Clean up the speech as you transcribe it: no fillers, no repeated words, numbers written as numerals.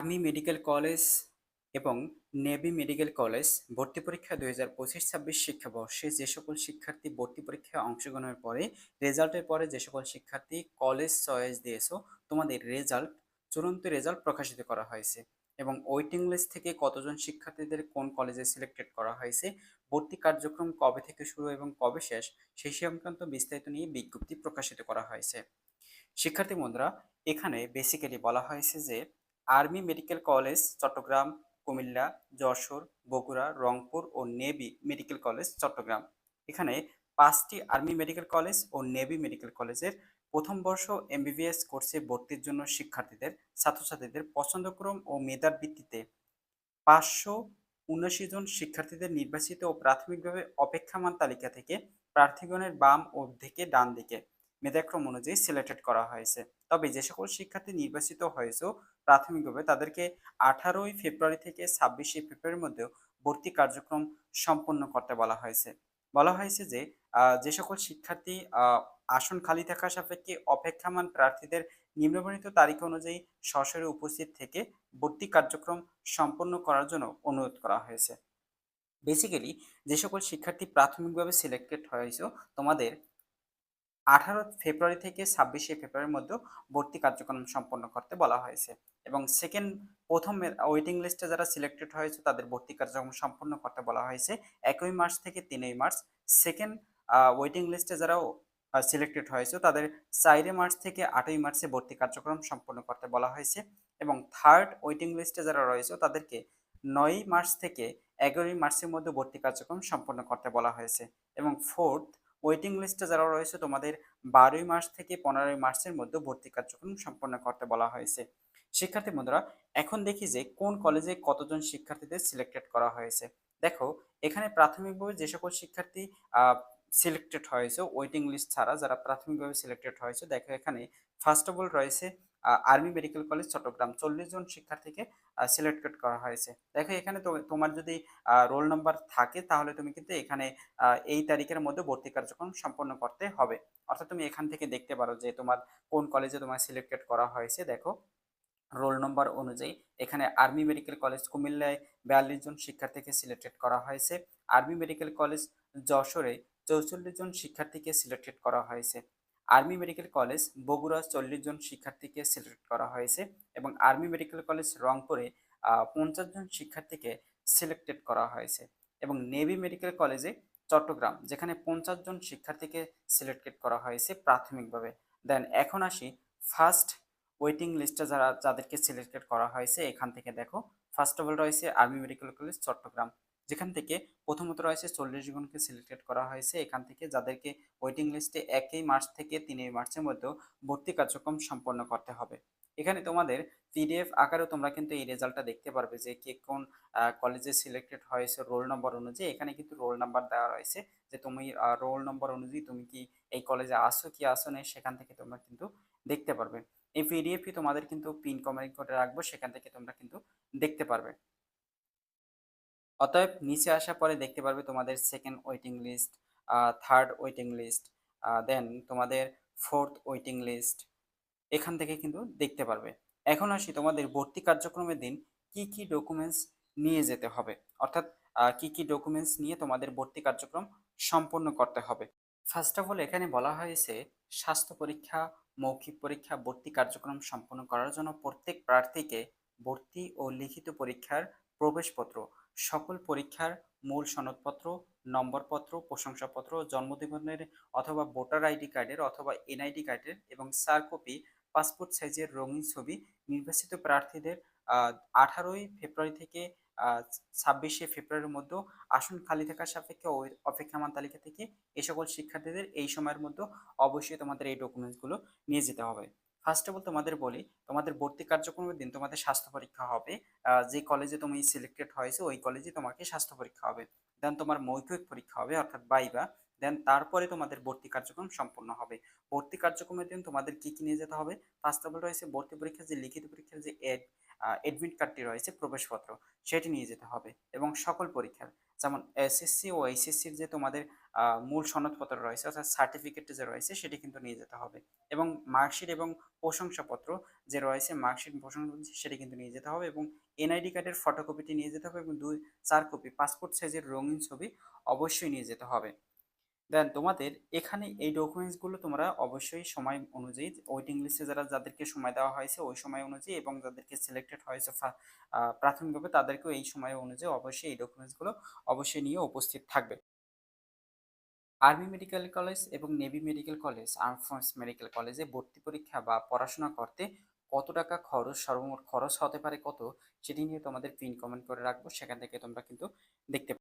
Army medical college এবং navy medical college ভর্তি পরীক্ষা 2025-26 শিক্ষাবর্ষে যে সকল শিক্ষার্থী ভর্তি পরীক্ষায় অংশগ্রহণের পরে রেজাল্টের পরে যে সকল শিক্ষার্থী কলেজ চয়েস দিয়েছো তোমাদের চূড়ান্ত রেজাল্ট প্রকাশিত করা হয়েছে এবং ওয়েটিং লিস্ট থেকে কতজন শিক্ষার্থীদের কোন কলেজে সিলেক্টেড করা হয়েছে, ভর্তি কার্যক্রম কবে থেকে শুরু এবং কবে শেষ সেই সংক্রান্ত বিস্তারিত নিয়ে বিজ্ঞপ্তি প্রকাশিত করা হয়েছে। শিক্ষার্থী বন্ধুরা, এখানে বেসিক্যালি বলা হয়েছে যে army medical college Chattogram, Cumilla, Jashore, Bogura, Rangpur ও নেভি মেডিকেল কলেজ চট্টগ্রাম, এখানে 5টি আর্মি মেডিকেল কলেজ ও নেভি মেডিকেল কলেজের প্রথম বর্ষ এমবিবিএস কোর্সে ভর্তির জন্য ছাত্রছাত্রীদের পছন্দক্রম ও মেধার ভিত্তিতে 579 জন শিক্ষার্থীদের নির্বাচিত ও প্রাথমিকভাবে অপেক্ষমান তালিকা থেকে প্রার্থীগণের বাম ও থেকে ডান দিকে মেধাক্রম অনুযায়ী সিলেক্টেড করা হয়েছে। তবে যে সকল শিক্ষার্থী নির্বাচিত হয়েছে প্রাথমিকভাবে তাদেরকে 18 ফেব্রুয়ারি থেকে 26 ফেব্রুয়ারির মধ্যে ভর্তি কার্যক্রম সম্পন্ন করতে বলা হয়েছে। বলা হয়েছে যে যে সকল শিক্ষার্থী আসন খালি থাকা সাপেক্ষে অপেক্ষমান প্রার্থীদের নিম্নবর্ণিত তারিখ অনুযায়ী সশরীরে উপস্থিত থেকে ভর্তি কার্যক্রম সম্পন্ন করার জন্য অনুরোধ করা হয়েছে। বেসিক্যালি যে সকল শিক্ষার্থী প্রাথমিকভাবে সিলেক্টেড হয়েছে তোমাদের 18 ফেব্রুয়ারি থেকে 26 ফেব্রুয়ারির মধ্যে ভর্তি কার্যক্রম সম্পন্ন করতে বলা হয়েছে এবং প্রথম ওয়েটিং লিস্টে যারা সিলেক্টেড হয়েছে তাদের ভর্তি কার্যক্রম সম্পন্ন করতে বলা হয়েছে 1 মার্চ থেকে 3 মার্চ। সেকেন্ড ওয়েটিং লিস্টে যারাও সিলেক্টেড হয়েছে তাদের 4 মার্চ থেকে 8 মার্চে ভর্তি কার্যক্রম সম্পন্ন করতে বলা হয়েছে এবং থার্ড ওয়েটিং লিস্টে যারা রয়েছে তাদেরকে 9 মার্চ থেকে 11 মার্চের মধ্যে ভর্তি কার্যক্রম সম্পন্ন করতে বলা হয়েছে এবং ফোর্থ ওয়েটিং লিস্টে যারা রয়েছে তোমাদের 12 মার্চ থেকে 15 মার্চের মধ্যে ভর্তি কার্যক্রম সম্পন্ন করতে বলা হয়েছে। শিক্ষার্থী বন্ধুরা, এখন দেখি যে কোন কলেজে কতজন শিক্ষার্থীদের সিলেক্টেড করা হয়েছে। দেখো, এখানে প্রাথমিকভাবে যে সকল শিক্ষার্থী সিলেক্টেড হয়েছে ওয়েটিং লিস্ট ছাড়া, যারা প্রাথমিকভাবে সিলেক্টেড হয়েছে, দেখো এখানে ফার্স্ট অফ অল রয়েছে আর্মি মেডিকেল কলেজ চট্টগ্রাম, 40 জন শিক্ষার্থীকে সিলেক্টেড করা হয়েছে। দেখো এখানে তোমার যদি রোল নাম্বার থাকে তাহলে তুমি কিন্তু এখানে এই তারিখের মধ্যে ভর্তি কার্যক্রম সম্পন্ন করতে হবে। অর্থাৎ তুমি এখান থেকে দেখতে পারো যে তোমার কোন কলেজে তোমার সিলেক্টেড করা হয়েছে। দেখো রোল নম্বর অনুযায়ী এখানে আর্মি মেডিকেল কলেজ কুমিল্লায় 42 জন শিক্ষার্থীকে সিলেক্টেড করা হয়েছে। আর্মি মেডিকেল কলেজ যশোরে 44 জন শিক্ষার্থীকে সিলেক্টেড করা হয়েছে। আর্মি মেডিকেল কলেজ বগুড়া 40 জন শিক্ষার্থীকে সিলেক্ট করা হয়েছে এবং আর্মি মেডিকেল কলেজ রংপুরে 50 জন শিক্ষার্থীকে সিলেক্টেড করা হয়েছে এবং নেভি মেডিকেল কলেজে চট্টগ্রাম, যেখানে 50 জন শিক্ষার্থীকে সিলেক্টেড করা হয়েছে প্রাথমিকভাবে। দেন এখন আসি ফার্স্ট ওয়েটিং লিস্টে যাদেরকে সিলেক্টেড করা হয়েছে। এখান থেকে দেখো ফার্স্ট অফ অল রয়েছে আর্মি মেডিকেল কলেজ চট্টগ্রাম, যেখান থেকে প্রথমত রয়েছে 40 জনকে সিলেক্টেড করা হয়েছে। এখান থেকে যাদেরকে ওয়েটিং লিস্টে 1 মার্চ থেকে 3 মার্চের মধ্যে ভর্তি কার্যক্রম সম্পন্ন করতে হবে। এখানে তোমাদের পিডিএফ আকারেও তোমরা কিন্তু এই রেজাল্টটা দেখতে পারবে যে কে কোন কলেজে সিলেক্টেড হয়েছে রোল নম্বর অনুযায়ী। এখানে কিন্তু রোল নাম্বার দেওয়া রয়েছে যে তুমি রোল নম্বর অনুযায়ী তুমি কি এই কলেজে আসো কি আসো নেই, সেখান থেকে তোমরা কিন্তু দেখতে পারবে। এই পিডিএফটি তোমাদের কিন্তু পিন কমেন্ট করে রাখবো, সেখান থেকে তোমরা কিন্তু দেখতে পারবে। অতএব নিচে আসার পরে দেখতে পারবে তোমাদের second waiting list, third waiting list, then তোমাদের ফোর্থ ওয়েটিং লিস্ট, এখান থেকে কিন্তু দেখতে পারবে। এখন আসি তোমাদের ভর্তি কার্যক্রমের দিন কি কি ডকুমেন্টস নিয়ে যেতে হবে, অর্থাৎ কি কি ডকুমেন্টস নিয়ে তোমাদের ভর্তি কার্যক্রম সম্পন্ন করতে হবে। ফার্স্ট অফ অল এখানে বলা হয়েছে স্বাস্থ্য পরীক্ষা, মৌখিক পরীক্ষা ভর্তি কার্যক্রম সম্পন্ন করার জন্য প্রত্যেক প্রার্থীকে ভর্তি ও লিখিত পরীক্ষার প্রবেশপত্র, সকল পরীক্ষার মূল সনদপত্র, নম্বরপত্র, প্রশংসাপত্র, জন্মদিনের অথবা ভোটার আইডি কার্ডের অথবা এনআইডি কার্ডের এবং 4 কপি পাসপোর্ট সাইজের রঙিন ছবি নির্বাচিত প্রার্থীদের 18 ফেব্রুয়ারি থেকে 26 ফেব্রুয়ারির মধ্যে আসন খালি থাকার সাপেক্ষে ওই অপেক্ষমান তালিকা থেকে এই সকল শিক্ষার্থীদের এই সময়ের মধ্যে অবশ্যই তোমাদের এই ডকুমেন্টসগুলো নিয়ে যেতে হবে। ফার্স্ট অফ অল তোমাদের বলি, তোমাদের ভর্তি কার্যক্রমের দিন তোমাদের স্বাস্থ্য পরীক্ষা হবে। যে কলেজে তুমি সিলেক্টেড হয়েছে ওই কলেজে তোমাকে স্বাস্থ্য পরীক্ষা হবে। দেন তোমার মৌখিক পরীক্ষা হবে অর্থাৎ ভাইভা। দেন তারপরে তোমাদের ভর্তি কার্যক্রম সম্পন্ন হবে। ভর্তি কার্যক্রমের দিন তোমাদের কি কি নিয়ে যেতে হবে? ফার্স্ট অফ অল রয়েছে ভর্তি পরীক্ষার যে লিখিত পরীক্ষার যে এডমিট কার্ডটি রয়েছে, প্রবেশপত্র, সেটি নিয়ে যেতে হবে এবং সকল পরীক্ষার যেমন এসএসসি ও এইচএসসির যে তোমাদের মূল সনদপত্র রয়েছে অর্থাৎ সার্টিফিকেট যে রয়েছে সেটি কিন্তু নিয়ে যেতে হবে এবং মার্কশিট এবং প্রশংসাপত্র যে রয়েছে মার্কশিট প্রসঙ্গ সেটি কিন্তু নিয়ে যেতে হবে এবং এনআইডি কার্ডের ফটোকপিটি নিয়ে যেতে হবে এবং 4 কপি পাসপোর্ট সাইজের রঙিন ছবি অবশ্যই নিয়ে যেতে হবে। দেন তোমাদের এখানে এই ডকুমেন্টসগুলো তোমরা অবশ্যই সময় অনুযায়ী ওয়েটিং লিস্টে যাদেরকে সময় দেওয়া হয়েছে ওই সময় অনুযায়ী এবং যাদেরকে সিলেক্টেড হয়েছে প্রাথমিকভাবে তাদেরকেও এই সময় অনুযায়ী অবশ্যই এই ডকুমেন্টসগুলো অবশ্যই নিয়ে উপস্থিত থাকবে। আর্মি মেডিকেল কলেজ এবং navy medical college, arm force medical কলেজে ভর্তি পরীক্ষা বা পড়াশোনা করতে কত টাকা খরচ, সর্বমোট খরচ হতে পারে কত, সেটি নিয়ে তোমাদের পিন কমেন্ট করে রাখবো, সেখান থেকে তোমরা কিন্তু দেখতে